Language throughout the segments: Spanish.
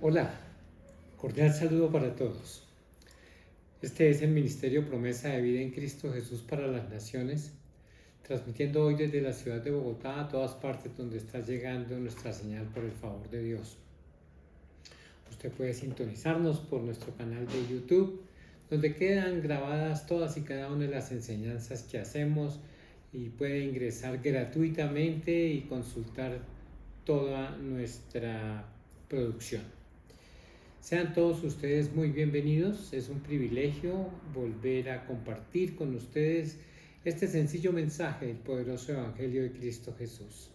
Hola, cordial saludo para todos. Este es el Ministerio Promesa de Vida en Cristo Jesús para las Naciones, transmitiendo hoy desde la ciudad de Bogotá a todas partes donde está llegando nuestra señal por el favor de Dios. Usted puede sintonizarnos por nuestro canal de YouTube, donde quedan grabadas todas y cada una de las enseñanzas que hacemos y puede ingresar gratuitamente y consultar toda nuestra producción. Sean todos ustedes muy bienvenidos. Es un privilegio volver a compartir con ustedes este sencillo mensaje del poderoso Evangelio de Cristo Jesús.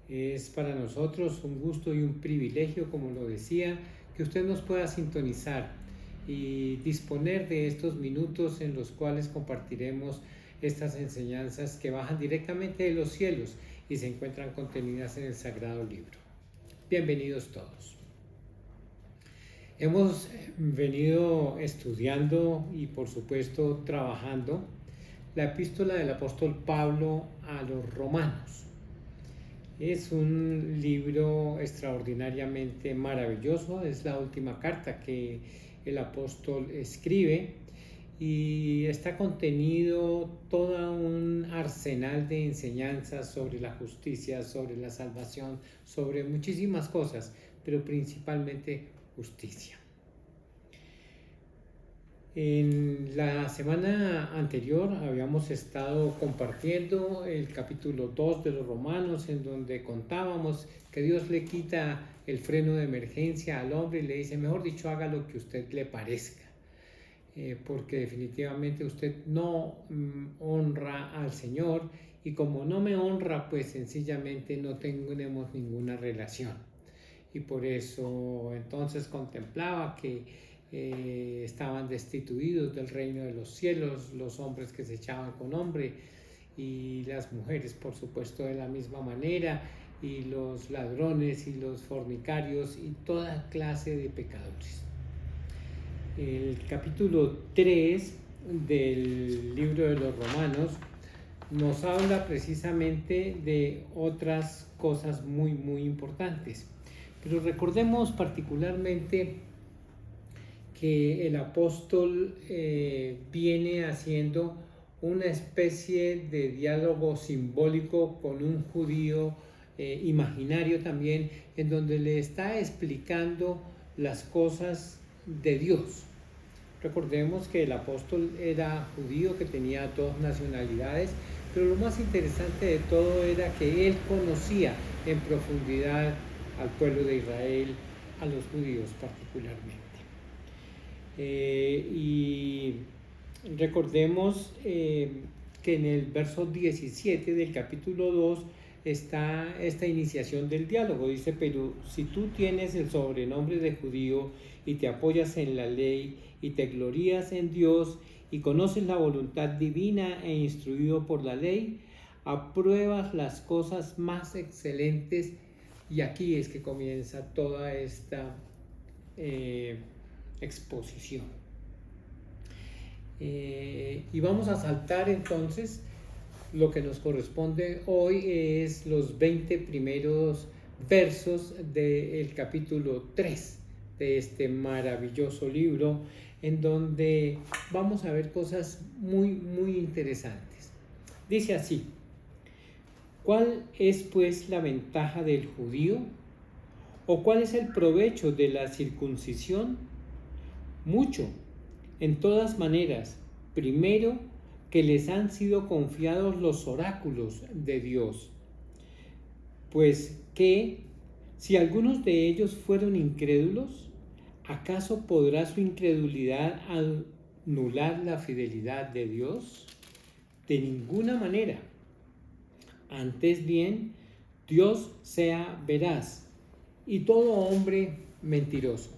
Es para nosotros un gusto y un privilegio, como lo decía, que usted nos pueda sintonizar y disponer de estos minutos en los cuales compartiremos estas enseñanzas que bajan directamente de los cielos y se encuentran contenidas en el Sagrado Libro. Bienvenidos todos. Hemos venido estudiando y por supuesto trabajando la epístola del apóstol Pablo a los Romanos. Es un libro extraordinariamente maravilloso, es la última carta que el apóstol escribe y está contenido todo un arsenal de enseñanzas sobre la justicia, sobre la salvación, sobre muchísimas cosas, pero principalmente justicia. En la semana anterior habíamos estado compartiendo el capítulo 2 de los Romanos, en donde contábamos que Dios le quita el freno de emergencia al hombre y le dice, mejor dicho, haga lo que a usted le parezca, porque definitivamente usted no honra al Señor y como no me honra, pues sencillamente no tenemos ninguna relación. Y por eso entonces contemplaba que estaban destituidos del reino de los cielos los hombres que se echaban con hombre y las mujeres por supuesto de la misma manera y los ladrones y los fornicarios y toda clase de pecadores. El capítulo 3 del libro de los Romanos nos habla precisamente de otras cosas muy importantes. Pero recordemos particularmente que el apóstol viene haciendo una especie de diálogo simbólico con un judío imaginario también, en donde le está explicando las cosas de Dios. Recordemos que el apóstol era judío, que tenía dos nacionalidades, pero lo más interesante de todo era que él conocía en profundidad al pueblo de Israel, a los judíos particularmente. Y recordemos que en el verso 17 del capítulo 2 está esta iniciación del diálogo. Dice, pero si tú tienes el sobrenombre de judío y te apoyas en la ley y te glorías en Dios y conoces la voluntad divina e instruido por la ley, apruebas las cosas más excelentes. Y aquí es que comienza toda esta exposición. Y vamos a saltar entonces, lo que nos corresponde hoy es los 20 primeros versos del capítulo 3 de este maravilloso libro, en donde vamos a ver cosas muy interesantes. Dice así: ¿cuál es pues la ventaja del judío? ¿O cuál es el provecho de la circuncisión? Mucho, en todas maneras. Primero, que les han sido confiados los oráculos de Dios. Pues que, si algunos de ellos fueron incrédulos, ¿acaso podrá su incredulidad anular la fidelidad de Dios? De ninguna manera. Antes bien, Dios sea veraz y todo hombre mentiroso,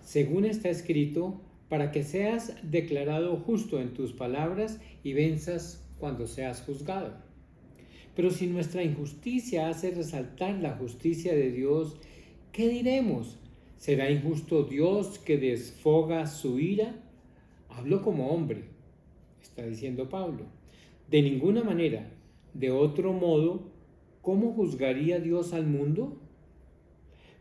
según está escrito, para que seas declarado justo en tus palabras y venzas cuando seas juzgado. Pero si nuestra injusticia hace resaltar la justicia de Dios, ¿qué diremos? ¿Será injusto Dios que desfoga su ira? Hablo como hombre, está diciendo Pablo. De ninguna manera. De otro modo, ¿cómo juzgaría Dios al mundo?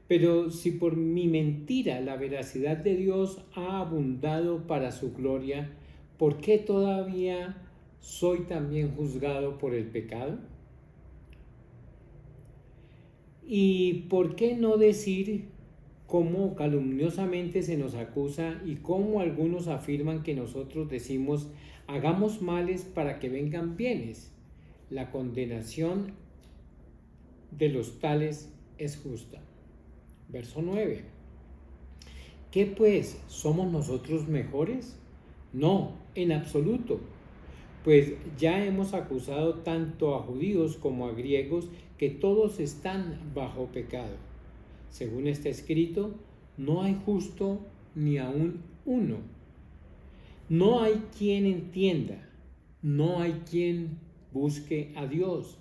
Pero si por mi mentira la veracidad de Dios ha abundado para su gloria, ¿por qué todavía soy también juzgado por el pecado? ¿Y por qué no decir cómo calumniosamente se nos acusa y cómo algunos afirman que nosotros decimos, hagamos males para que vengan bienes? La condenación de los tales es justa. Verso 9. ¿Qué pues? ¿Somos nosotros mejores? No, en absoluto. Pues ya hemos acusado tanto a judíos como a griegos que todos están bajo pecado. Según está escrito, no hay justo ni aun uno. No hay quien entienda, no hay quien busque a Dios.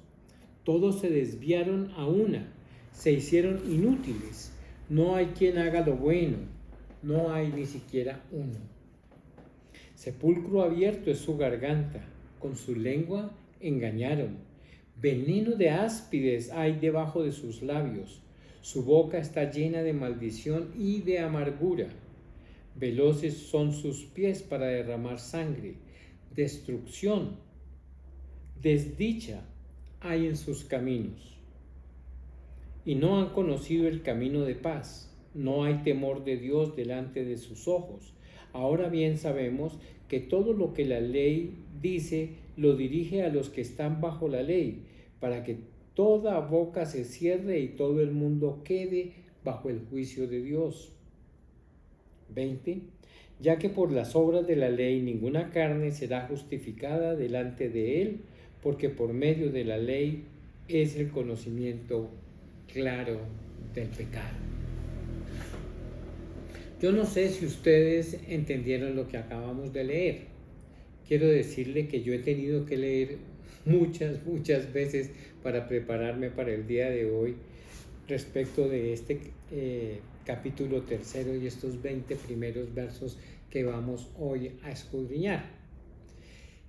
Todos se desviaron a una, se hicieron inútiles. No hay quien haga lo bueno, no hay ni siquiera uno. Sepulcro abierto es su garganta, con su lengua engañaron. Veneno de áspides hay debajo de sus labios. Su boca está llena de maldición y de amargura. Veloces son sus pies para derramar sangre. Destrucción, desdicha hay en sus caminos. Y no han conocido el camino de paz. No hay temor de Dios delante de sus ojos. Ahora bien sabemos que todo lo que la ley dice lo dirige a los que están bajo la ley, para que toda boca se cierre y todo el mundo quede bajo el juicio de Dios. 20. Ya que por las obras de la ley ninguna carne será justificada delante de él, porque por medio de la ley es el conocimiento claro del pecado. Yo no sé si ustedes entendieron lo que acabamos de leer. Quiero decirle que yo he tenido que leer muchas veces para prepararme para el día de hoy respecto de este capítulo 3 y estos 20 primeros versos que vamos hoy a escudriñar.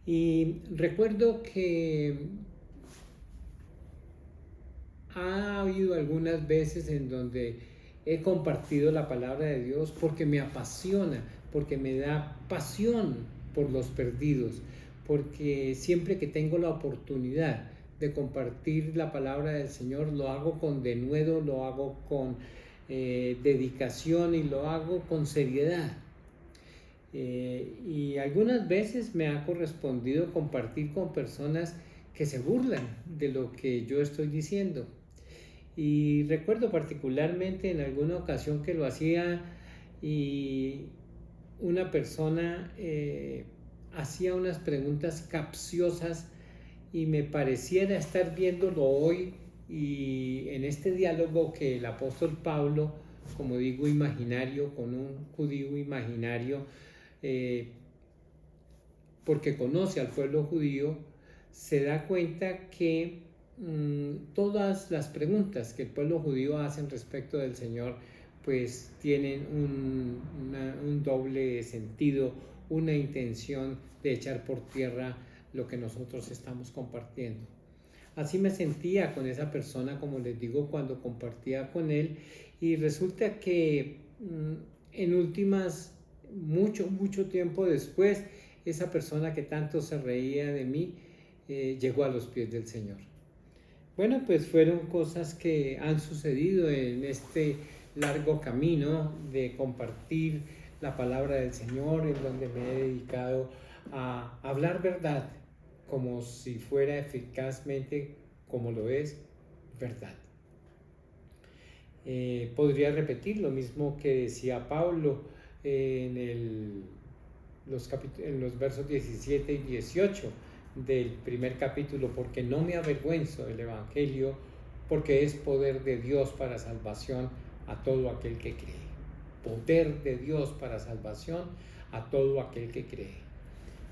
Y recuerdo que ha habido algunas veces en donde he compartido la palabra de Dios porque me apasiona, porque me da pasión por los perdidos, porque siempre que tengo la oportunidad de compartir la palabra del Señor, lo hago con denuedo, lo hago con dedicación y lo hago con seriedad. Y algunas veces me ha correspondido compartir con personas que se burlan de lo que yo estoy diciendo. Y recuerdo particularmente en alguna ocasión que lo hacía y una persona hacía unas preguntas capciosas y me pareciera estar viéndolo hoy y en este diálogo que el apóstol Pablo, como digo, imaginario, con un judío imaginario, porque conoce al pueblo judío, se da cuenta que todas las preguntas que el pueblo judío hace respecto del Señor pues tienen un doble sentido, una intención de echar por tierra lo que nosotros estamos compartiendo. Así me sentía con esa persona, como les digo, cuando compartía con él, y resulta que en últimas, mucho tiempo después, esa persona que tanto se reía de mí llegó a los pies del Señor. Bueno, pues fueron cosas que han sucedido en este largo camino de compartir la palabra del Señor, en donde me he dedicado a hablar verdad, como si fuera eficazmente, como lo es, verdad. Podría repetir lo mismo que decía Pablo en los versos 17 y 18 del primer capítulo, porque no me avergüenzo del Evangelio, porque es poder de Dios para salvación a todo aquel que cree. Poder de Dios para salvación a todo aquel que cree.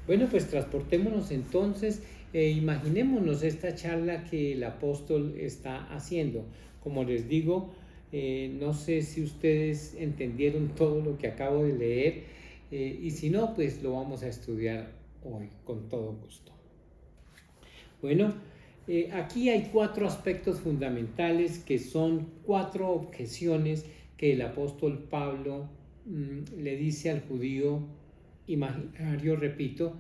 Bueno, pues transportémonos entonces e imaginémonos esta charla que el apóstol está haciendo. Como les digo, no sé si ustedes entendieron todo lo que acabo de leer y si no, pues lo vamos a estudiar hoy con todo gusto. Bueno, Aquí hay 4 aspectos fundamentales que son 4 objeciones que el apóstol Pablo le dice al judío imaginario, repito,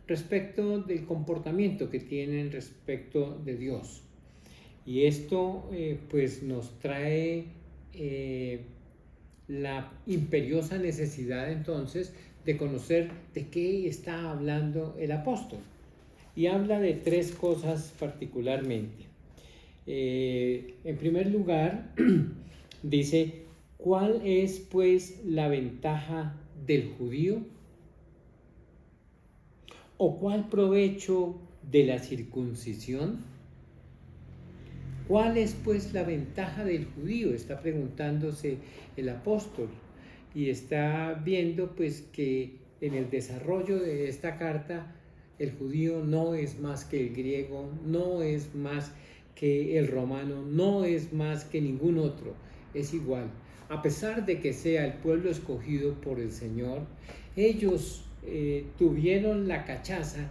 respecto del comportamiento que tienen respecto de Dios. Y esto pues nos trae la imperiosa necesidad entonces de conocer de qué está hablando el apóstol. Y habla de 3 cosas particularmente. En primer lugar, dice, ¿cuál es pues la ventaja del judío? ¿O cuál provecho de la circuncisión? ¿Cuál es pues la ventaja del judío? Está preguntándose el apóstol y está viendo pues que en el desarrollo de esta carta el judío no es más que el griego, no es más que el romano, no es más que ningún otro, es igual. A pesar de que sea el pueblo escogido por el Señor, ellos tuvieron la cachaza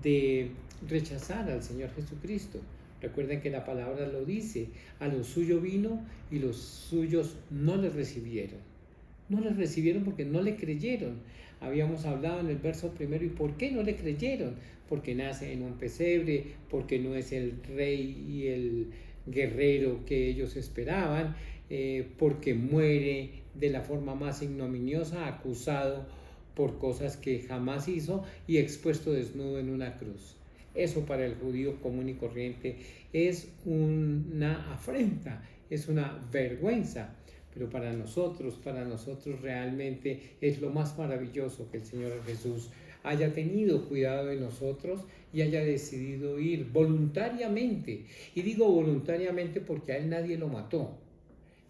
de rechazar al Señor Jesucristo. Recuerden que la palabra lo dice, a lo suyo vino y los suyos no le recibieron. No le recibieron porque no le creyeron. Habíamos hablado en el verso primero, ¿y por qué no le creyeron? Porque nace en un pesebre, porque no es el rey y el guerrero que ellos esperaban, porque muere de la forma más ignominiosa, acusado por cosas que jamás hizo y expuesto desnudo en una cruz. Eso para el judío común y corriente es una afrenta, es una vergüenza. Pero para nosotros realmente es lo más maravilloso que el Señor Jesús haya tenido cuidado de nosotros y haya decidido ir voluntariamente. Y digo voluntariamente porque a Él nadie lo mató.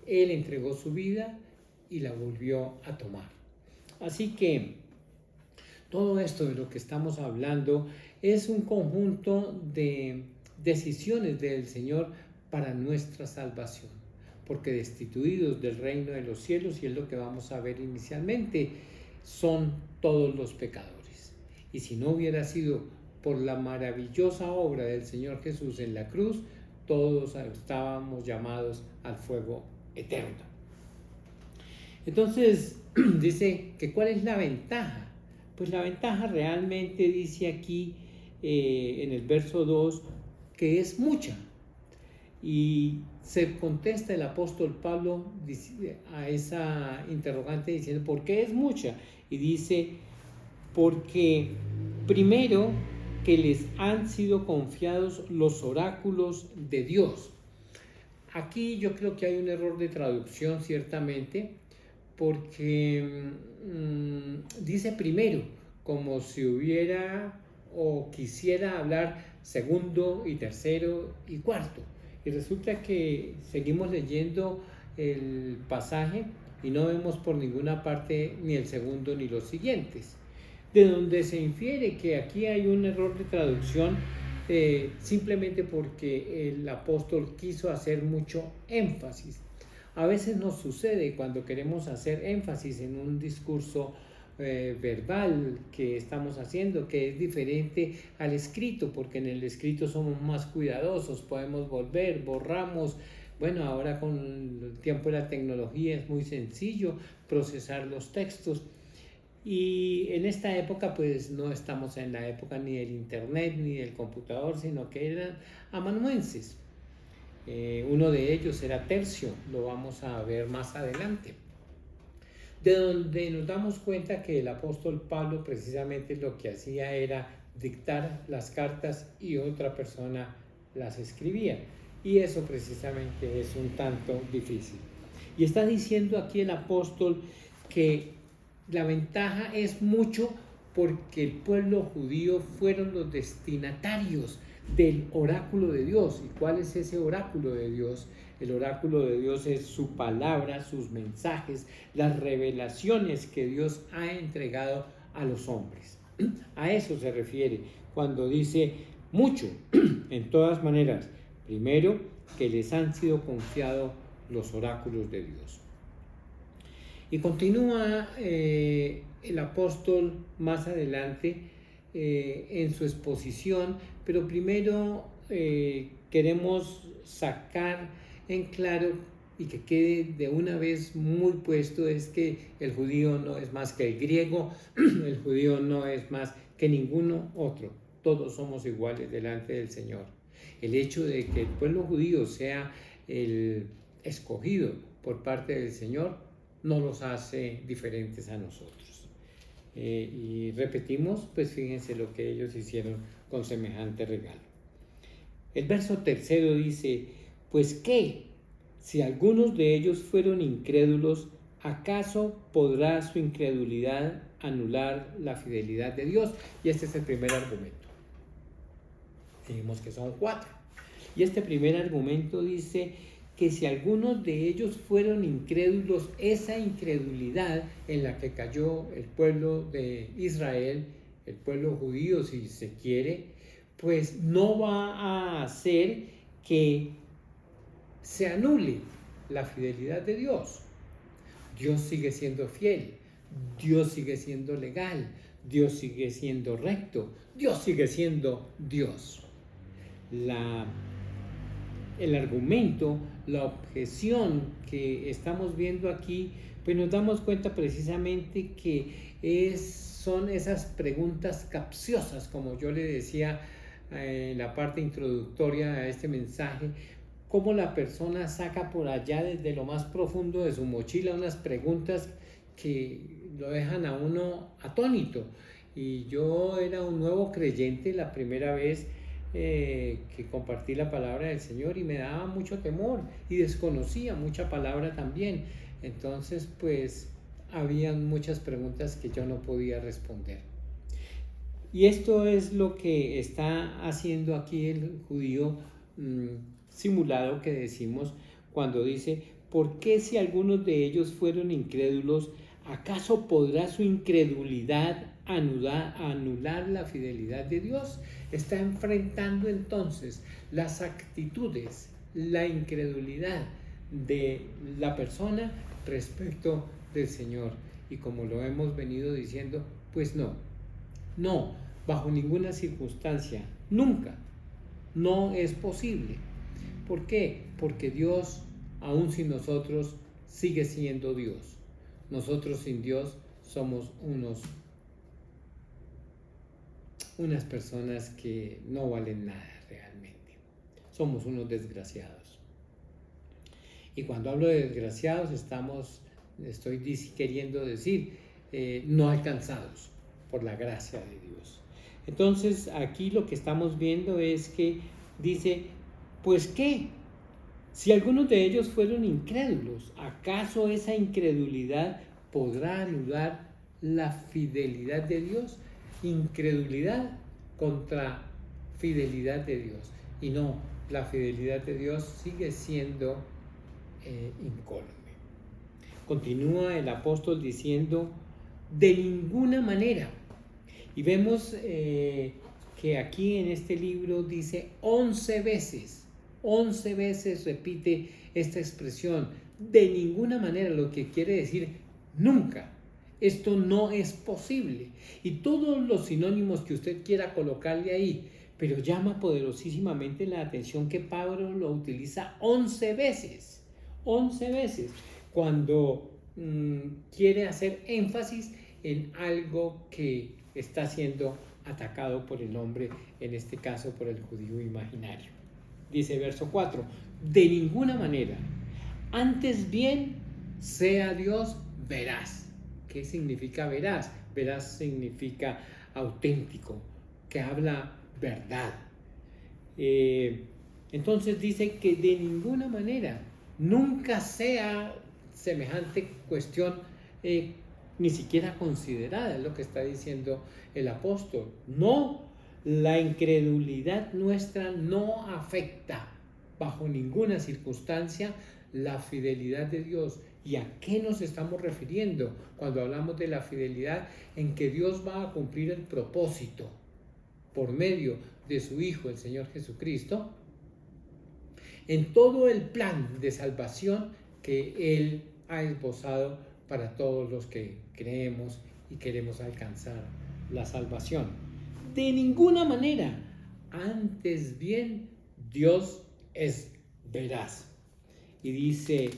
Él entregó su vida y la volvió a tomar. Así que todo esto de lo que estamos hablando es un conjunto de decisiones del Señor para nuestra salvación. Porque destituidos del reino de los cielos, y es lo que vamos a ver inicialmente, son todos los pecadores. Y si no hubiera sido por la maravillosa obra del Señor Jesús en la cruz, todos estábamos llamados al fuego eterno. Entonces, dice que ¿cuál es la ventaja? Pues la ventaja realmente dice aquí en el verso 2 que es mucha. Y se contesta el apóstol Pablo a esa interrogante diciendo, ¿por qué es mucha? Y dice, porque primero que les han sido confiados los oráculos de Dios. Aquí yo creo que hay un error de traducción ciertamente, porque dice primero, como si hubiera o quisiera hablar segundo y tercero y cuarto. Y resulta que seguimos leyendo el pasaje y no vemos por ninguna parte ni el segundo ni los siguientes. De donde se infiere que aquí hay un error de traducción simplemente porque el apóstol quiso hacer mucho énfasis. A veces nos sucede cuando queremos hacer énfasis en un discurso verbal que estamos haciendo, que es diferente al escrito, porque en el escrito somos más cuidadosos, podemos volver, borramos. Bueno, ahora con el tiempo de la tecnología es muy sencillo procesar los textos. Y en esta época pues no estamos en la época ni del internet ni del computador, sino que eran amanuenses. Uno de ellos era Tercio, lo vamos a ver más adelante. De donde nos damos cuenta que el apóstol Pablo precisamente lo que hacía era dictar las cartas y otra persona las escribía. Y eso precisamente es un tanto difícil. Y está diciendo aquí el apóstol que la ventaja es mucho porque el pueblo judío fueron los destinatarios del oráculo de Dios. ¿Y cuál es ese oráculo de Dios? El oráculo de Dios es su palabra, sus mensajes, las revelaciones que Dios ha entregado a los hombres. A eso se refiere cuando dice mucho, en todas maneras. Primero, que les han sido confiados los oráculos de Dios. Y continúa el apóstol más adelante en su exposición, pero primero queremos sacar en claro y que quede de una vez muy puesto es que el judío no es más que el griego, el judío no es más que ninguno otro. Todos somos iguales delante del Señor. El hecho de que el pueblo judío sea el escogido por parte del Señor no los hace diferentes a nosotros. Y repetimos, pues fíjense lo que ellos hicieron con semejante regalo. El verso 3 dice, pues ¿qué? Si algunos de ellos fueron incrédulos, ¿acaso podrá su incredulidad anular la fidelidad de Dios? Y este es el primer argumento. Dijimos que son 4. Y este primer argumento dice que si algunos de ellos fueron incrédulos, esa incredulidad en la que cayó el pueblo de Israel, el pueblo judío si se quiere, pues no va a hacer que se anule la fidelidad de Dios. Dios sigue siendo fiel, Dios sigue siendo legal, Dios sigue siendo recto, Dios sigue siendo Dios. El argumento, la objeción que estamos viendo aquí, pues nos damos cuenta precisamente que son esas preguntas capciosas, como yo le decía en la parte introductoria a este mensaje, cómo la persona saca por allá desde lo más profundo de su mochila unas preguntas que lo dejan a uno atónito. Y yo era un nuevo creyente la primera vez que compartí la palabra del Señor y me daba mucho temor y desconocía mucha palabra también. Entonces, pues, habían muchas preguntas que yo no podía responder. Y esto es lo que está haciendo aquí el judío simulado que decimos cuando dice, ¿por qué si algunos de ellos fueron incrédulos, acaso podrá su incredulidad anular la fidelidad de Dios? Está enfrentando entonces las actitudes, la incredulidad de la persona respecto del Señor. Y como lo hemos venido diciendo, pues no, bajo ninguna circunstancia, nunca, no es posible. ¿Por qué? Porque Dios, aún sin nosotros, sigue siendo Dios. Nosotros sin Dios somos unas personas que no valen nada realmente. Somos unos desgraciados. Y cuando hablo de desgraciados, estoy queriendo decir no alcanzados por la gracia de Dios. Entonces, aquí lo que estamos viendo es que dice, pues ¿qué? Si algunos de ellos fueron incrédulos, ¿acaso esa incredulidad podrá anular la fidelidad de Dios? Incredulidad contra fidelidad de Dios. Y no, la fidelidad de Dios sigue siendo incólume. Continúa el apóstol diciendo, de ninguna manera. Y vemos que aquí en este libro dice 11 veces repite esta expresión, de ninguna manera, lo que quiere decir nunca. Esto no es posible. Y todos los sinónimos que usted quiera colocarle ahí, pero llama poderosísimamente la atención que Pablo lo utiliza 11 veces. 11 veces. Cuando quiere hacer énfasis en algo que está siendo atacado por el hombre, en este caso por el judío imaginario. Dice verso 4, de ninguna manera, antes bien sea Dios veraz. ¿Qué significa veraz? Veraz significa auténtico, que habla verdad. Entonces dice que de ninguna manera, nunca sea semejante cuestión ni siquiera considerada, es lo que está diciendo el apóstol. No, la incredulidad nuestra no afecta bajo ninguna circunstancia la fidelidad de Dios. ¿Y a qué nos estamos refiriendo cuando hablamos de la fidelidad? En que Dios va a cumplir el propósito por medio de su Hijo, el Señor Jesucristo, en todo el plan de salvación que Él ha esbozado para todos los que creemos y queremos alcanzar la salvación. De ninguna manera, antes bien Dios es veraz. Y dice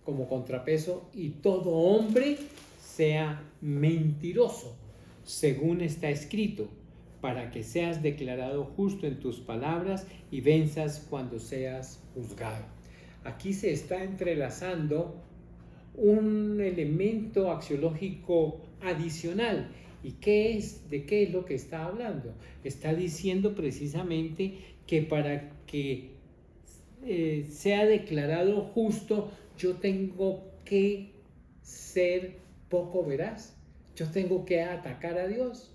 como contrapeso, y todo hombre sea mentiroso, según está escrito, para que seas declarado justo en tus palabras y venzas cuando seas juzgado. Aquí se está entrelazando un elemento axiológico adicional. ¿Y qué es? ¿De qué es lo que está hablando? Está diciendo precisamente que para que sea declarado justo, yo tengo que ser poco veraz. Yo tengo que atacar a Dios.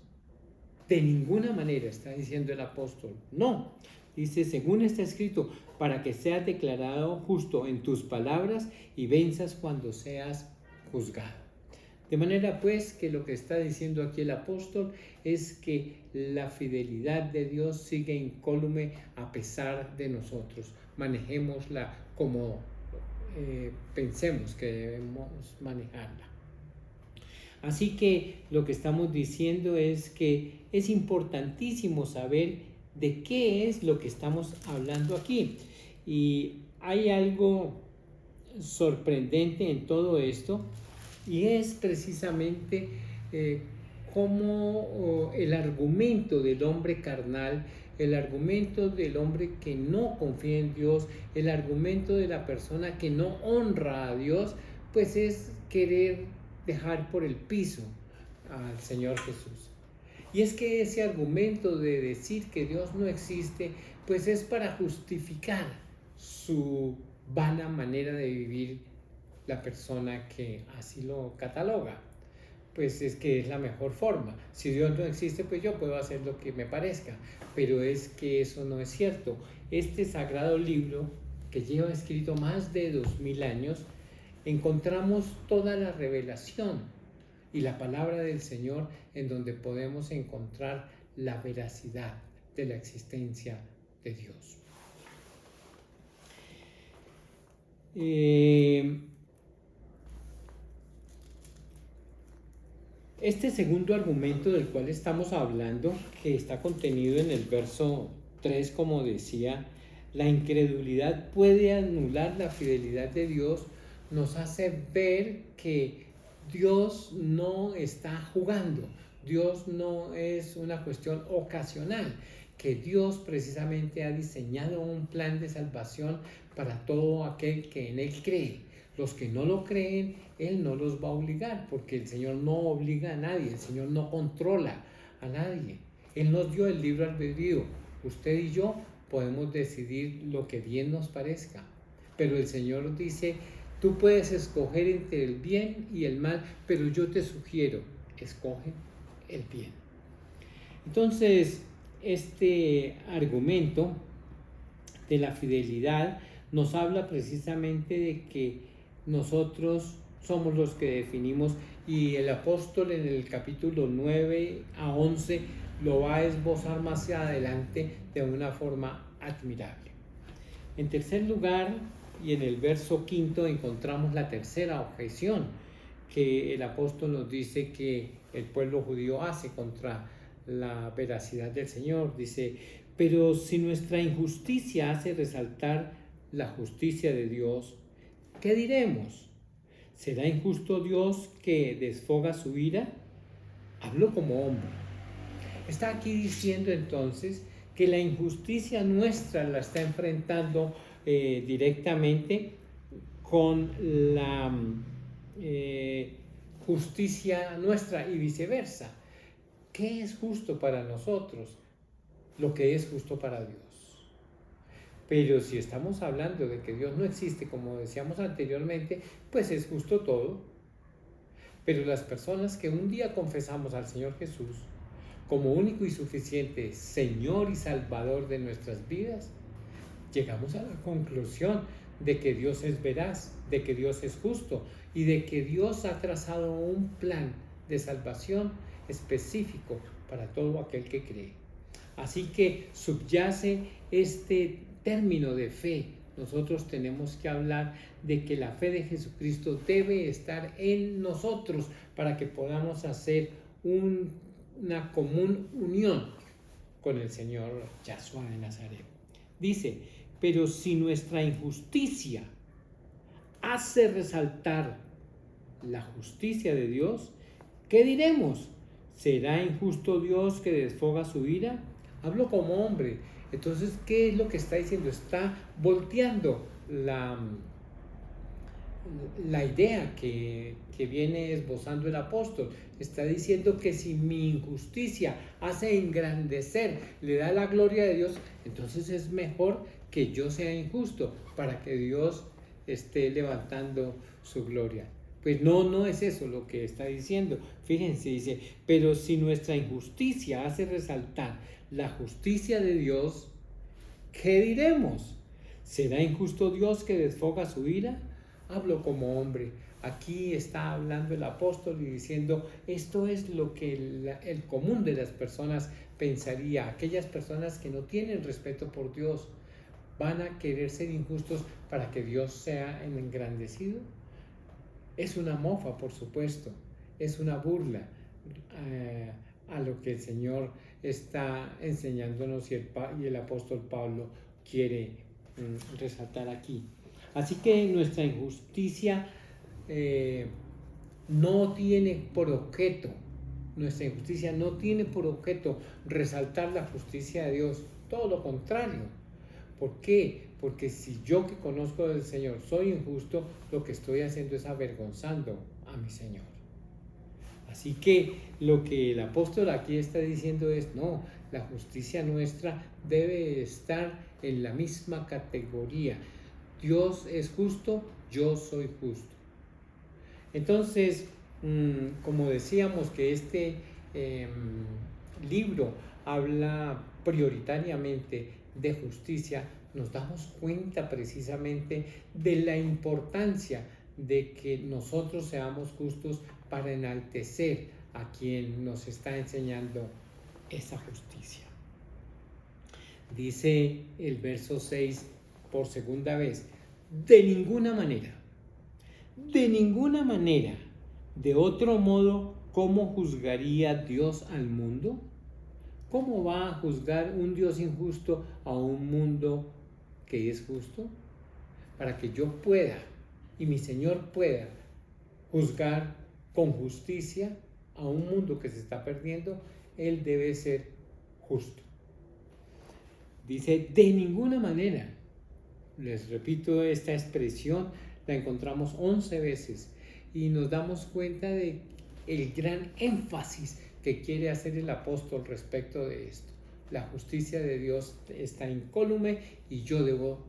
De ninguna manera, está diciendo el apóstol. No, dice, según está escrito, para que seas declarado justo en tus palabras y venzas cuando seas juzgado. De manera pues que lo que está diciendo aquí el apóstol es que la fidelidad de Dios sigue incólume a pesar de nosotros. Manejémosla como pensemos que debemos manejarla. Así que lo que estamos diciendo es que es importantísimo saber de qué es lo que estamos hablando aquí. Y hay algo sorprendente en todo esto, y es precisamente cómo el argumento del hombre carnal, el argumento del hombre que no confía en Dios, el argumento de la persona que no honra a Dios, pues es querer dejar por el piso al Señor Jesús. Y es que ese argumento de decir que Dios no existe, pues es para justificar su vana manera de vivir la persona que así lo cataloga. Pues es que es la mejor forma. Si Dios no existe, pues yo puedo hacer lo que me parezca. Pero es que eso no es cierto. Este sagrado libro, que lleva escrito más de 2000 años, encontramos toda la revelación y la palabra del Señor en donde podemos encontrar la veracidad de la existencia de Dios. Este segundo argumento del cual estamos hablando, que está contenido en el verso 3, como decía, la incredulidad puede anular la fidelidad de Dios, nos hace ver que Dios no está jugando, Dios no es una cuestión ocasional, que Dios precisamente ha diseñado un plan de salvación para todo aquel que en Él cree. Los que no lo creen, Él no los va a obligar, porque el Señor no obliga a nadie, el Señor no controla a nadie. Él nos dio el libre albedrío. Usted y yo podemos decidir lo que bien nos parezca, pero el Señor dice, tú puedes escoger entre el bien y el mal, pero yo te sugiero, escoge el bien. Entonces, este argumento de la fidelidad nos habla precisamente de que nosotros somos los que definimos, y el apóstol en el capítulo 9 a 11 lo va a esbozar más adelante de una forma admirable. En tercer lugar, y en el verso 5 encontramos la tercera objeción que el apóstol nos dice que el pueblo judío hace contra la veracidad del Señor. Dice, pero si nuestra injusticia hace resaltar la justicia de Dios, ¿qué diremos? ¿Será injusto Dios que desfoga su ira? Hablo como hombre. Está aquí diciendo entonces que la injusticia nuestra la está enfrentando directamente con la justicia nuestra y viceversa. ¿Qué es justo para nosotros? Lo que es justo para Dios. Pero si estamos hablando de que Dios no existe, como decíamos anteriormente, pues es justo todo. Pero las personas que un día confesamos al Señor Jesús como único y suficiente Señor y Salvador de nuestras vidas, llegamos a la conclusión de que Dios es veraz, de que Dios es justo y de que Dios ha trazado un plan de salvación específico para todo aquel que cree. Así que subyace este término de fe. Nosotros tenemos que hablar de que la fe de Jesucristo debe estar en nosotros para que podamos hacer una común unión con el Señor Yahshua de Nazaret. Dice, pero si nuestra injusticia hace resaltar la justicia de Dios, ¿qué diremos? ¿Será injusto Dios que desfoga su ira? Hablo como hombre. Entonces, ¿qué es lo que está diciendo? Está volteando la idea que viene esbozando el apóstol. Está diciendo que si mi injusticia hace engrandecer, le da la gloria de Dios, entonces es mejor que yo sea injusto para que Dios esté levantando su gloria. Pues no es eso lo que está diciendo. Fíjense, dice, pero si nuestra injusticia hace resaltar la justicia de Dios, ¿qué diremos? ¿Será injusto Dios que desfoga su ira? Hablo como hombre. Aquí está hablando el apóstol y diciendo, esto es lo que el común de las personas pensaría. Aquellas personas que no tienen respeto por Dios, ¿van a querer ser injustos para que Dios sea engrandecido? Es una mofa, por supuesto, es una burla a lo que el Señor está enseñándonos y el apóstol Pablo quiere resaltar aquí. Así que nuestra injusticia no tiene por objeto resaltar la justicia de Dios, todo lo contrario. ¿Por qué? Porque si yo que conozco del Señor soy injusto, lo que estoy haciendo es avergonzando a mi Señor. Así que lo que el apóstol aquí está diciendo es, no, la justicia nuestra debe estar en la misma categoría. Dios es justo, yo soy justo. Entonces, como decíamos que este libro habla prioritariamente de justicia, nos damos cuenta precisamente de la importancia de que nosotros seamos justos para enaltecer a quien nos está enseñando esa justicia. Dice el verso 6 por segunda vez, de ninguna manera, de otro modo, ¿cómo juzgaría Dios al mundo? ¿Cómo va a juzgar un Dios injusto a un mundo que es justo? Para que yo pueda y mi Señor pueda juzgar con justicia a un mundo que se está perdiendo, Él debe ser justo. Dice, de ninguna manera. Les repito, esta expresión la encontramos 11 veces y nos damos cuenta de el gran énfasis que quiere hacer el apóstol respecto de esto. La justicia de Dios está incólume y yo debo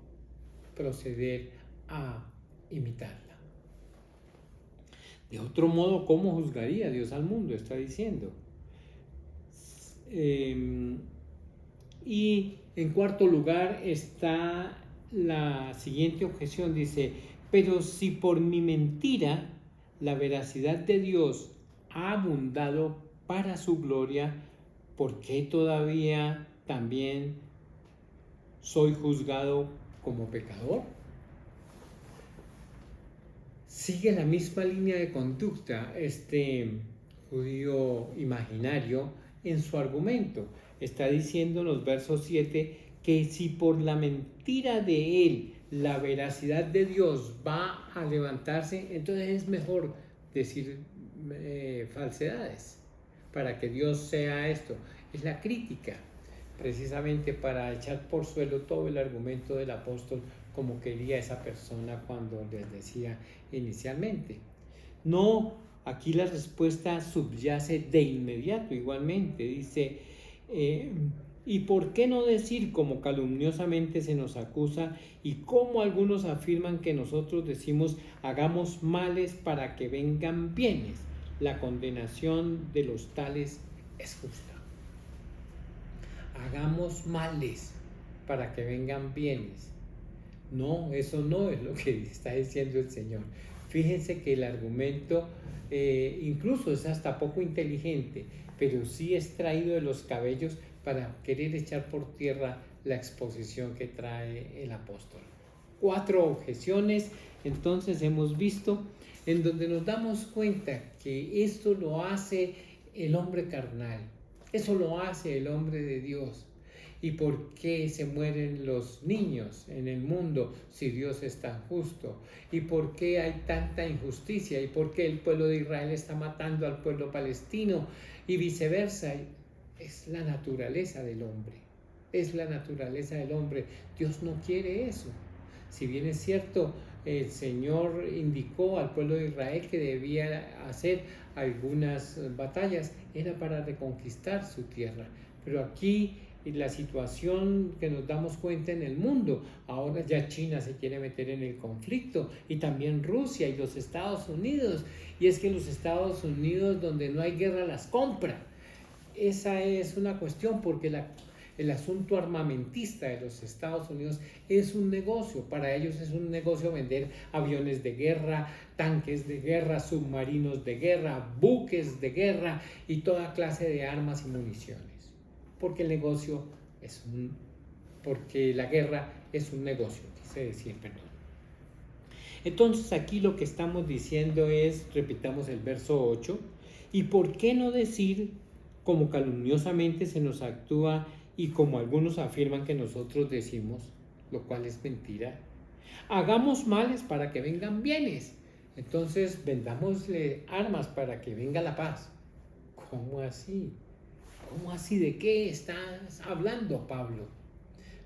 proceder a imitarla. De otro modo, ¿cómo juzgaría Dios al mundo? Está diciendo. Y en cuarto lugar está la siguiente objeción, dice, pero si por mi mentira la veracidad de Dios ha abundado para su gloria, ¿por qué todavía también soy juzgado como pecador? Sigue la misma línea de conducta este judío imaginario en su argumento. Está diciendo en los versos 7 que si por la mentira de él la veracidad de Dios va a levantarse, entonces es mejor decir falsedades para que Dios sea esto. Es la crítica, precisamente para echar por suelo todo el argumento del apóstol como quería esa persona cuando les decía inicialmente. No, aquí la respuesta subyace de inmediato igualmente, dice, ¿y por qué no decir como calumniosamente se nos acusa y como algunos afirman que nosotros decimos hagamos males para que vengan bienes? La condenación de los tales es justa. Hagamos males para que vengan bienes. No, eso no es lo que está diciendo el Señor. Fíjense que el argumento incluso es hasta poco inteligente, pero sí es traído de los cabellos para querer echar por tierra la exposición que trae el apóstol. 4 objeciones, entonces hemos visto, en donde nos damos cuenta que esto lo hace el hombre carnal, eso lo hace el hombre de Dios. ¿Y por qué se mueren los niños en el mundo si Dios es tan justo? ¿Y por qué hay tanta injusticia? ¿Y por qué el pueblo de Israel está matando al pueblo palestino? Y viceversa. Es la naturaleza del hombre. Es la naturaleza del hombre. Dios no quiere eso. Si bien es cierto, el Señor indicó al pueblo de Israel que debía hacer algunas batallas, era para reconquistar su tierra. Pero aquí la situación que nos damos cuenta en el mundo, ahora ya China se quiere meter en el conflicto y también Rusia y los Estados Unidos. Y es que los Estados Unidos, donde no hay guerra, las compra. Esa es una cuestión porque el asunto armamentista de los Estados Unidos es un negocio. Para ellos es un negocio vender aviones de guerra, tanques de guerra, submarinos de guerra, buques de guerra y toda clase de armas y municiones. Porque el negocio porque la guerra es un negocio, quise decir, perdón. Entonces aquí lo que estamos diciendo es, repitamos el verso 8, ¿y por qué no decir como calumniosamente se nos actúa y como algunos afirman que nosotros decimos, lo cual es mentira? Hagamos males para que vengan bienes. Entonces vendámosle armas para que venga la paz. ¿Cómo así? ¿Cómo así? ¿De qué estás hablando, Pablo?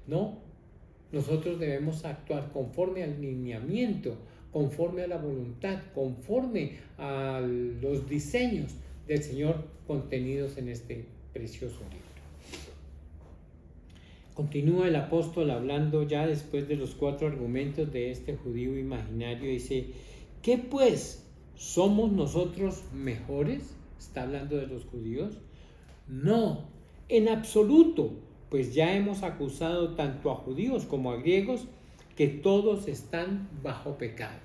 No, nosotros debemos actuar conforme al lineamiento, conforme a la voluntad, conforme a los diseños del Señor contenidos en este precioso libro. Continúa el apóstol hablando ya después de los 4 argumentos de este judío imaginario. Dice, ¿qué pues? ¿Somos nosotros mejores? ¿Está hablando de los judíos? No, en absoluto, pues ya hemos acusado tanto a judíos como a griegos que todos están bajo pecado.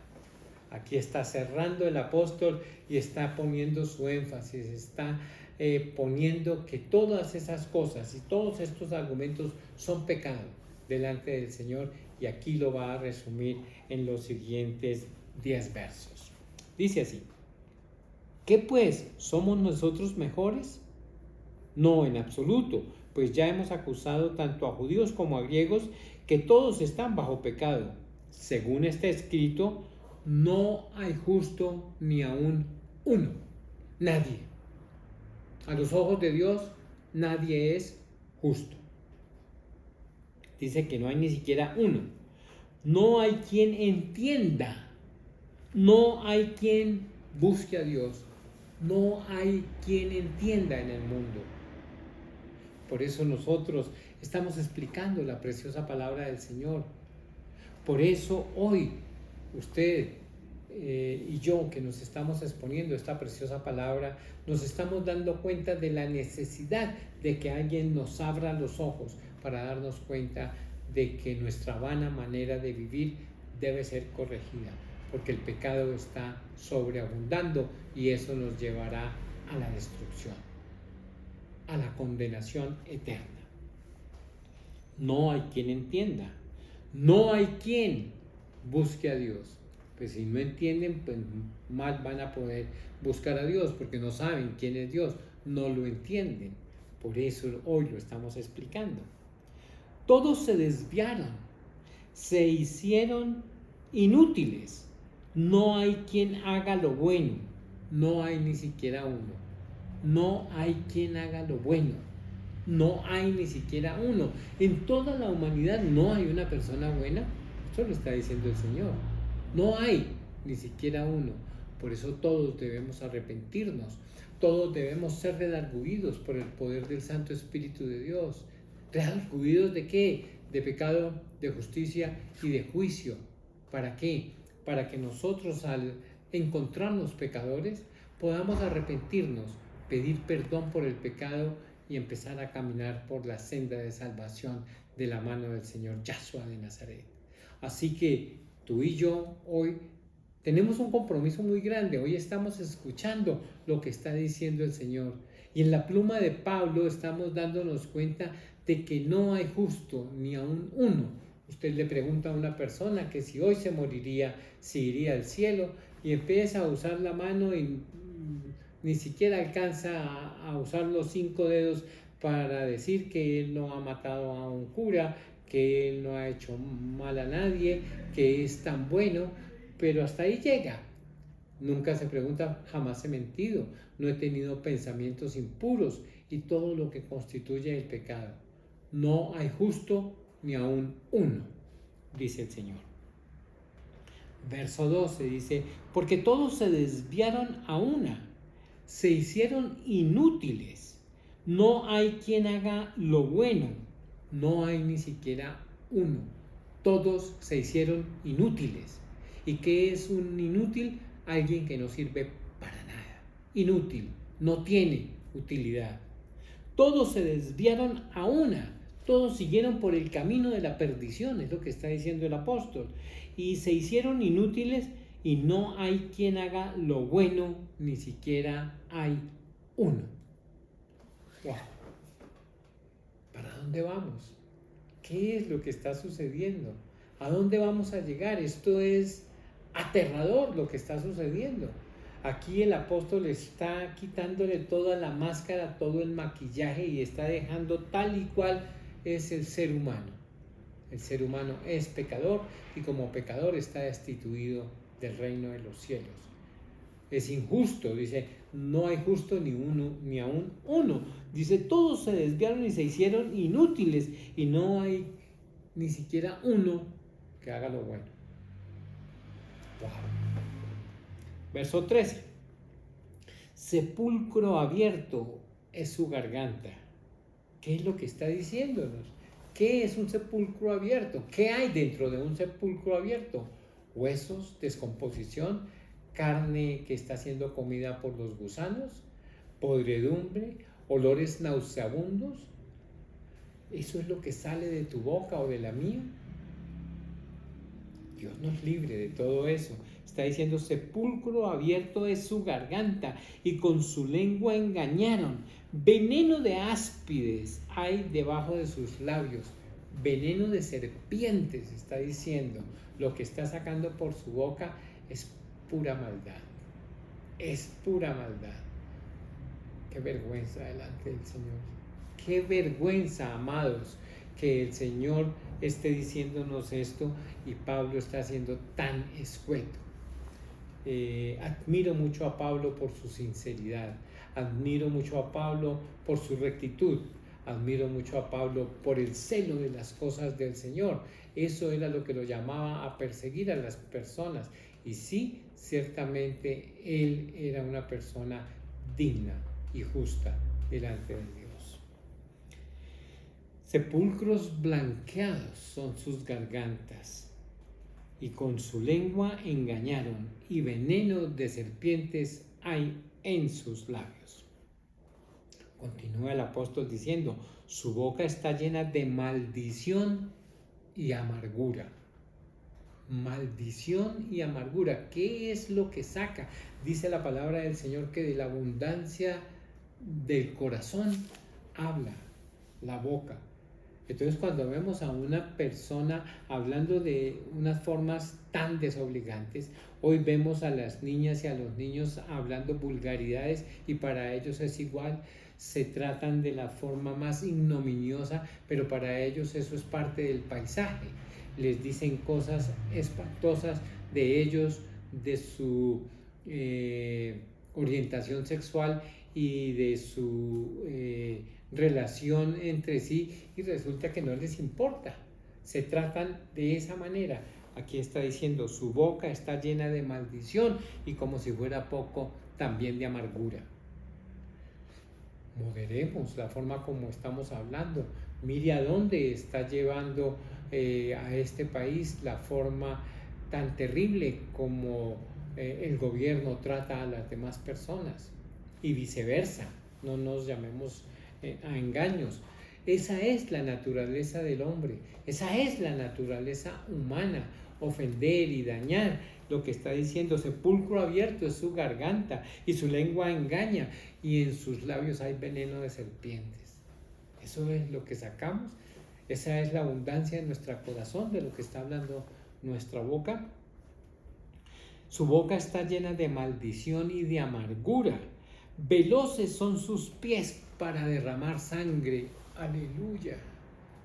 Aquí está cerrando el apóstol y está poniendo su énfasis, está poniendo que todas esas cosas y todos estos argumentos son pecado delante del Señor, y aquí lo va a resumir en los siguientes 10 versos. Dice así, ¿qué pues? ¿Somos nosotros mejores? No, en absoluto, pues ya hemos acusado tanto a judíos como a griegos que todos están bajo pecado. Según está escrito, no hay justo ni aún uno, nadie. A los ojos de Dios, nadie es justo. Dice que no hay ni siquiera uno. No hay quien entienda. No hay quien busque a Dios. No hay quien entienda en el mundo. Por eso nosotros estamos explicando la preciosa palabra del Señor. Por eso hoy usted y yo, que nos estamos exponiendo esta preciosa palabra, nos estamos dando cuenta de la necesidad de que alguien nos abra los ojos para darnos cuenta de que nuestra vana manera de vivir debe ser corregida, porque el pecado está sobreabundando y eso nos llevará a la destrucción, a la condenación eterna. No hay quien entienda, no hay quien busque a Dios. Pues si no entienden, pues mal van a poder buscar a Dios, porque no saben quién es Dios, no lo entienden. Por eso hoy lo estamos explicando. Todos se desviaron, se hicieron inútiles. No hay quien haga lo bueno, no hay ni siquiera uno. No hay quien haga lo bueno, no hay ni siquiera uno. En toda la humanidad no hay una persona buena. Esto lo está diciendo el Señor. No hay ni siquiera uno. Por eso todos debemos arrepentirnos. Todos debemos ser redarguidos por el poder del Santo Espíritu de Dios. ¿Redarguidos de qué? De pecado, de justicia y de juicio. ¿Para qué? Para que nosotros, al encontrarnos pecadores, podamos arrepentirnos, pedir perdón por el pecado y empezar a caminar por la senda de salvación de la mano del Señor Yahshua de Nazaret. Así que tú y yo hoy tenemos un compromiso muy grande. Hoy estamos escuchando lo que está diciendo el Señor. Y en la pluma de Pablo estamos dándonos cuenta de que no hay justo ni aún uno. Usted le pregunta a una persona que si hoy se moriría, si iría al cielo, y empieza a usar la mano y ni siquiera alcanza a usar los 5 dedos para decir que él no ha matado a un cura, que él no ha hecho mal a nadie, que es tan bueno, pero hasta ahí llega. Nunca se pregunta, jamás he mentido, no he tenido pensamientos impuros y todo lo que constituye el pecado. No hay justo ni aún uno, dice el Señor. Verso 12 dice, porque todos se desviaron a una, se hicieron inútiles, no hay quien haga lo bueno, no hay ni siquiera uno, todos se hicieron inútiles. ¿Y qué es un inútil? Alguien que no sirve para nada, inútil, no tiene utilidad. Todos se desviaron a una, todos siguieron por el camino de la perdición, es lo que está diciendo el apóstol, y se hicieron inútiles y no hay quien haga lo bueno, ni siquiera hay uno. Wow. ¿Para dónde vamos? ¿Qué es lo que está sucediendo? ¿A dónde vamos a llegar? Esto es aterrador lo que está sucediendo. Aquí el apóstol está quitándole toda la máscara, todo el maquillaje y está dejando tal y cual es el ser humano. El ser humano es pecador y como pecador está destituido del reino de los cielos. Es injusto, dice, no hay justo ni uno, ni aún uno. Dice, todos se desviaron y se hicieron inútiles y no hay ni siquiera uno que haga lo bueno. Wow. Verso 13. Sepulcro abierto es su garganta. ¿Qué es lo que está diciéndonos? ¿Qué es un sepulcro abierto? ¿Qué hay dentro de un sepulcro abierto? Huesos, descomposición, carne que está siendo comida por los gusanos, podredumbre, olores nauseabundos. ¿Eso es lo que sale de tu boca o de la mía? Dios nos libre de todo eso. Está diciendo, sepulcro abierto es su garganta y con su lengua engañaron. Veneno de áspides hay debajo de sus labios. Veneno de serpientes, está diciendo. Lo que está sacando por su boca es pura maldad. Es pura maldad. Qué vergüenza delante del Señor. Qué vergüenza, amados, que el Señor esté diciéndonos esto y Pablo está siendo tan escueto. Admiro mucho a Pablo por su sinceridad, admiro mucho a Pablo por su rectitud, admiro mucho a Pablo por el celo de las cosas del Señor. Eso era lo que lo llamaba a perseguir a las personas. Y sí, ciertamente él era una persona digna y justa delante de Dios. Sepulcros blanqueados son sus gargantas, y con su lengua engañaron, y veneno de serpientes hay en sus labios. Continúa el apóstol diciendo, su boca está llena de maldición y amargura. Maldición y amargura. ¿Qué es lo que saca? Dice la palabra del Señor que de la abundancia del corazón habla la boca. Entonces, cuando vemos a una persona hablando de unas formas tan desobligantes, hoy vemos a las niñas y a los niños hablando vulgaridades y para ellos es igual, se tratan de la forma más ignominiosa, pero para ellos eso es parte del paisaje. Les dicen cosas espantosas de ellos, de su orientación sexual y de su relación entre sí, y resulta que no les importa. Se tratan de esa manera. Aquí está diciendo, su boca está llena de maldición y como si fuera poco, también de amargura. Moderemos la forma como estamos hablando. Mire a dónde está llevando a este país la forma tan terrible como el gobierno trata a las demás personas y viceversa. No nos llamemos a engaños. Esa es la naturaleza del hombre, esa es la naturaleza humana, ofender y dañar. Lo que está diciendo, sepulcro abierto es su garganta y su lengua engaña y en sus labios hay veneno de serpientes. Eso es lo que sacamos, esa es la abundancia de nuestro corazón, de lo que está hablando nuestra boca. Su boca está llena de maldición y de amargura. Veloces son sus pies para derramar sangre. Aleluya.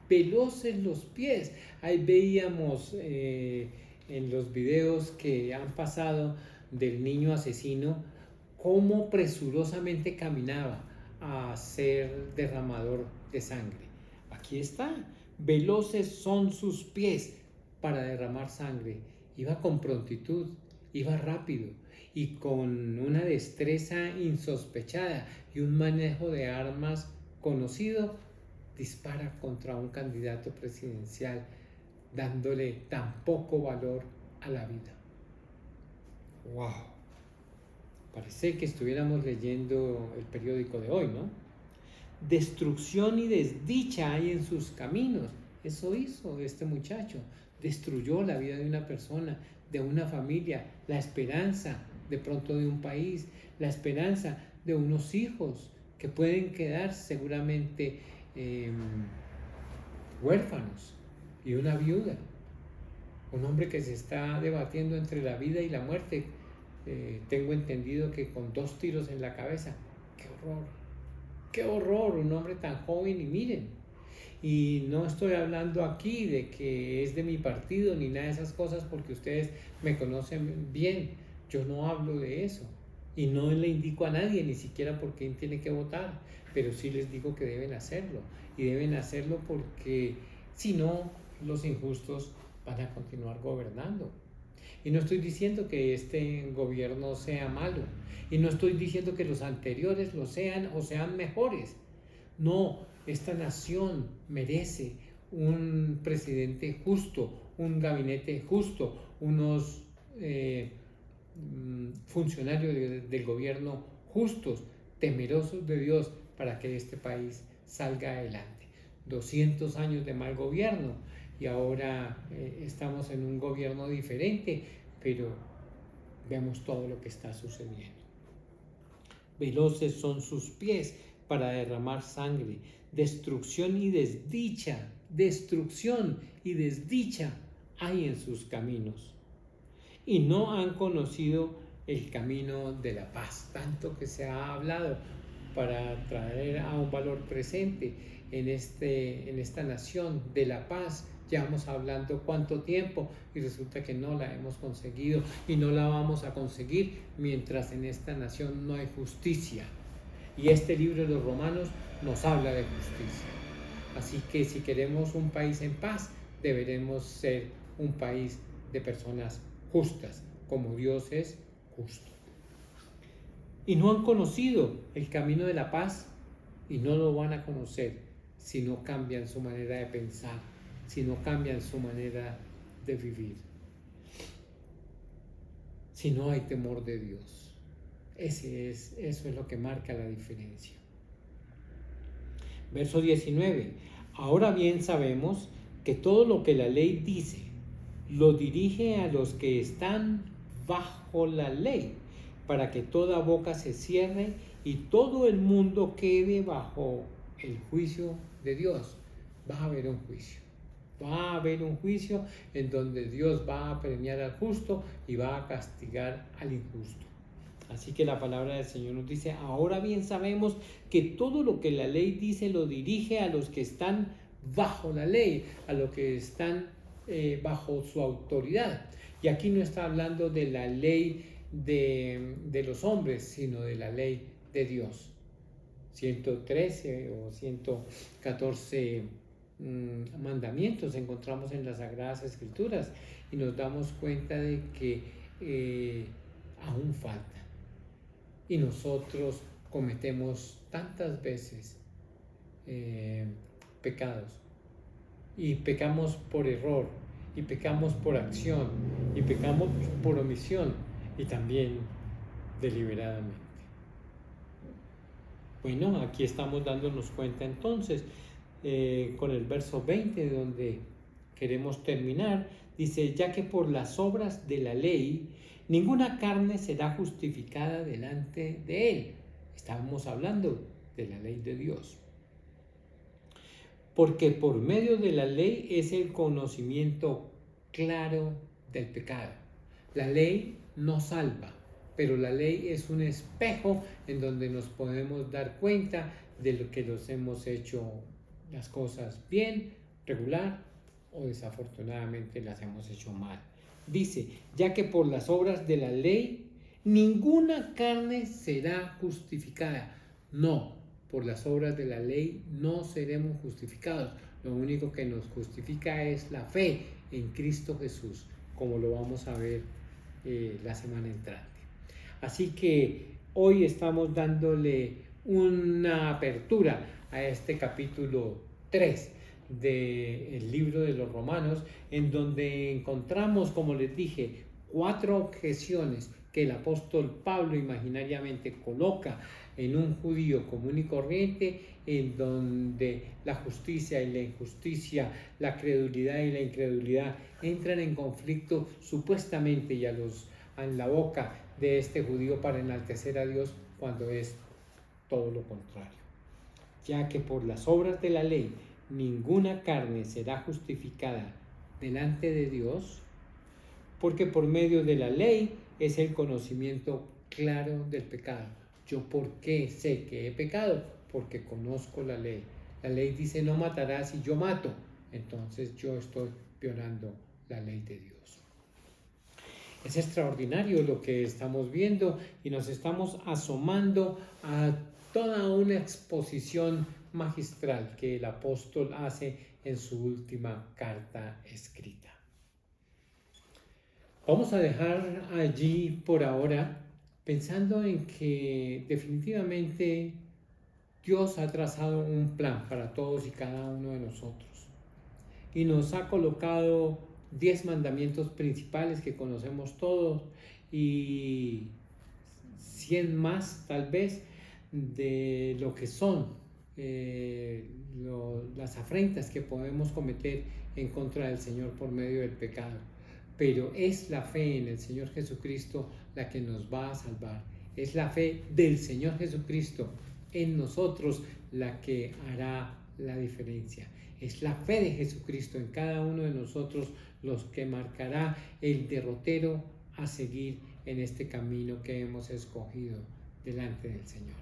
Veloces los pies. Ahí veíamos en los videos que han pasado del niño asesino cómo presurosamente caminaba a ser derramador de sangre. Aquí está. Veloces son sus pies para derramar sangre. Iba con prontitud, iba rápido y con una destreza insospechada y un manejo de armas conocido, dispara contra un candidato presidencial dándole tan poco valor a la vida. ¡Wow! Parece que estuviéramos leyendo el periódico de hoy, ¿no? Destrucción y desdicha hay en sus caminos. Eso hizo este muchacho. Destruyó la vida de una persona, de una familia, la esperanza de pronto de un país, la esperanza de unos hijos que pueden quedar seguramente huérfanos, y una viuda. Un hombre que se está debatiendo entre la vida y la muerte. Tengo entendido que con 2 tiros en la cabeza. ¡Qué horror! ¡Qué horror! Un hombre tan joven, y miren. Y no estoy hablando aquí de que es de mi partido ni nada de esas cosas, porque ustedes me conocen bien. Yo no hablo de eso. Y no le indico a nadie, ni siquiera por quién tiene que votar. Pero sí les digo que deben hacerlo. Y deben hacerlo porque si no, los injustos van a continuar gobernando. Y no estoy diciendo que este gobierno sea malo. Y no estoy diciendo que los anteriores lo sean o sean mejores. No, esta nación merece un presidente justo, un gabinete justo, unos funcionarios del gobierno justos, temerosos de Dios, para que este país salga adelante. 200 años de mal gobierno y ahora estamos en un gobierno diferente, pero vemos todo lo que está sucediendo. Veloces son sus pies para derramar sangre. Destrucción y desdicha hay en sus caminos. Y no han conocido el camino de la paz, tanto que se ha hablado para traer a un valor presente en esta nación de la paz. Llevamos hablando cuánto tiempo y resulta que no la hemos conseguido y no la vamos a conseguir mientras en esta nación no hay justicia. Y este libro de los Romanos nos habla de justicia. Así que si queremos un país en paz, deberemos ser un país de personas justas, como Dios es justo. Y no han conocido el camino de la paz y no lo van a conocer si no cambian su manera de pensar, si no cambian su manera de vivir, si no hay temor de Dios. Eso es lo que marca la diferencia. Verso 19. Ahora bien sabemos que todo lo que la ley dice lo dirige a los que están bajo la ley, para que toda boca se cierre y todo el mundo quede bajo el juicio de Dios. Va a haber un juicio. Va a haber un juicio en donde Dios va a premiar al justo y va a castigar al injusto. Así que la palabra del Señor nos dice, ahora bien sabemos que todo lo que la ley dice lo dirige a los que están bajo la ley, a los que están bajo su autoridad. Y aquí no está hablando de la ley de los hombres, sino de la ley de Dios. 113 o 114 mandamientos encontramos en las Sagradas Escrituras y nos damos cuenta de que aún falta. Y nosotros cometemos tantas veces pecados. Y pecamos por error, y pecamos por acción, y pecamos por omisión, y también deliberadamente. Bueno, aquí estamos dándonos cuenta entonces, con el verso 20, donde queremos terminar, dice, ya que por las obras de la ley, ninguna carne será justificada delante de él. Estábamos hablando de la ley de Dios. Porque por medio de la ley es el conocimiento claro del pecado. La ley no salva, pero la ley es un espejo en donde nos podemos dar cuenta de lo que los hemos hecho las cosas bien, regular o desafortunadamente las hemos hecho mal. Dice, ya que por las obras de la ley ninguna carne será justificada. No, por las obras de la ley no seremos justificados. Lo único que nos justifica es la fe en Cristo Jesús, como lo vamos a ver la semana entrante. Así que hoy estamos dándole una apertura a este capítulo 3 del libro de los Romanos, en donde encontramos, como les dije, 4 objeciones que el apóstol Pablo imaginariamente coloca en un judío común y corriente, en donde la justicia y la injusticia, la credulidad y la incredulidad entran en conflicto supuestamente y en la boca de este judío para enaltecer a Dios, cuando es todo lo contrario. Ya que por las obras de la ley ninguna carne será justificada delante de Dios, porque por medio de la ley es el conocimiento claro del pecado. ¿Yo por qué sé que he pecado? Porque conozco la ley. La ley dice no matarás y yo mato. Entonces yo estoy violando la ley de Dios. Es extraordinario lo que estamos viendo y nos estamos asomando a toda una exposición magistral que el apóstol hace en su última carta escrita. Vamos a dejar allí por ahora, pensando en que definitivamente Dios ha trazado un plan para todos y cada uno de nosotros y nos ha colocado 10 mandamientos principales que conocemos todos y 100 más tal vez de lo que son las afrentas que podemos cometer en contra del Señor por medio del pecado. Pero es la fe en el Señor Jesucristo la que nos va a salvar. Es la fe del Señor Jesucristo en nosotros la que hará la diferencia. Es la fe de Jesucristo en cada uno de nosotros los que marcará el derrotero a seguir en este camino que hemos escogido delante del Señor.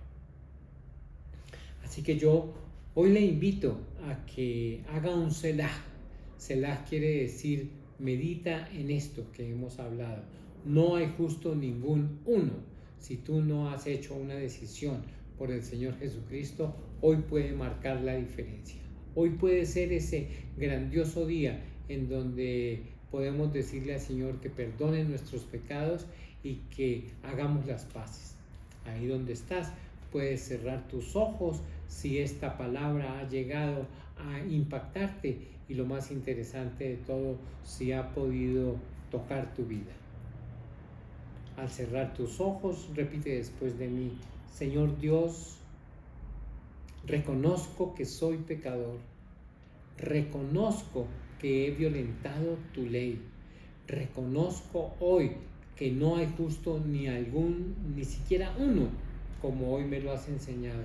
Así que yo hoy le invito a que haga un selah. Selah quiere decir medita en esto que hemos hablado. No hay justo ningún uno. Si tú no has hecho una decisión por el Señor Jesucristo, hoy puede marcar la diferencia. Hoy puede ser ese grandioso día en donde podemos decirle al Señor que perdone nuestros pecados y que hagamos las paces. Ahí donde estás, puedes cerrar tus ojos si esta palabra ha llegado a impactarte y lo más interesante de todo, si ha podido tocar tu vida. Al cerrar tus ojos, repite después de mí: Señor Dios, reconozco que soy pecador, reconozco que he violentado tu ley, reconozco hoy que no hay justo ni siquiera uno, como hoy me lo has enseñado,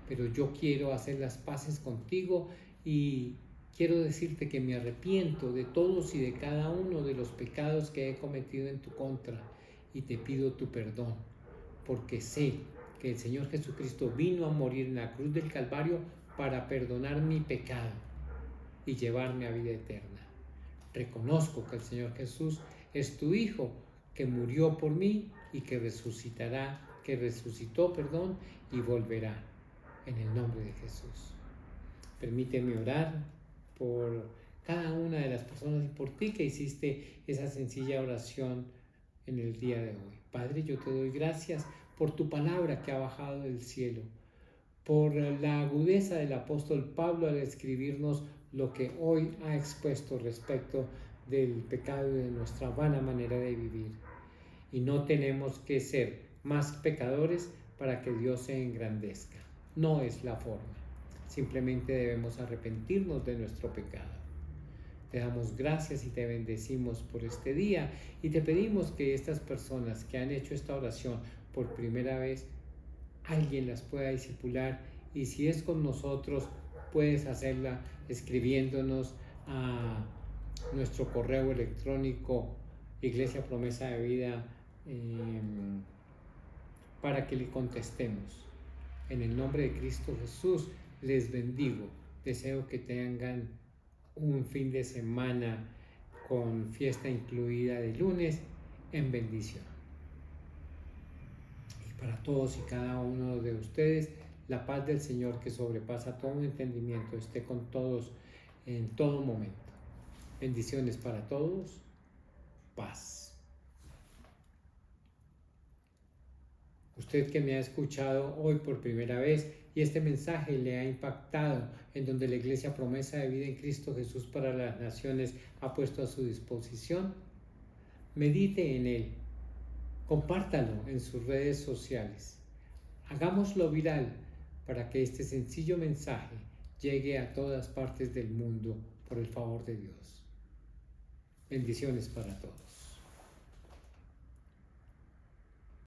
pero yo quiero hacer las paces contigo y quiero decirte que me arrepiento de todos y de cada uno de los pecados que he cometido en tu contra y te pido tu perdón, porque sé que el Señor Jesucristo vino a morir en la cruz del Calvario para perdonar mi pecado y llevarme a vida eterna. Reconozco que el Señor Jesús es tu Hijo, que murió por mí y que resucitó, y volverá. En el nombre de Jesús. Permíteme orar por cada una de las personas y por ti que hiciste esa sencilla oración en el día de hoy. Padre, yo te doy gracias por tu palabra que ha bajado del cielo, por la agudeza del apóstol Pablo al escribirnos lo que hoy ha expuesto respecto del pecado y de nuestra vana manera de vivir. Y no tenemos que ser más pecadores para que Dios se engrandezca. No es la forma. Simplemente debemos arrepentirnos de nuestro pecado. Te damos gracias y te bendecimos por este día y te pedimos que estas personas que han hecho esta oración por primera vez, alguien las pueda discipular, y si es con nosotros, puedes hacerla escribiéndonos a nuestro correo electrónico Iglesia Promesa de Vida para que le contestemos. En el nombre de Cristo Jesús les bendigo. Deseo que tengan un fin de semana con fiesta incluida de lunes en bendición. Y para todos y cada uno de ustedes, la paz del Señor que sobrepasa todo entendimiento esté con todos en todo momento. Bendiciones para todos. Paz. Usted que me ha escuchado hoy por primera vez y este mensaje le ha impactado, en donde la Iglesia Promesa de Vida en Cristo Jesús para las Naciones ha puesto a su disposición, medite en él, compártalo en sus redes sociales, hagámoslo viral para que este sencillo mensaje llegue a todas partes del mundo por el favor de Dios. Bendiciones para todos.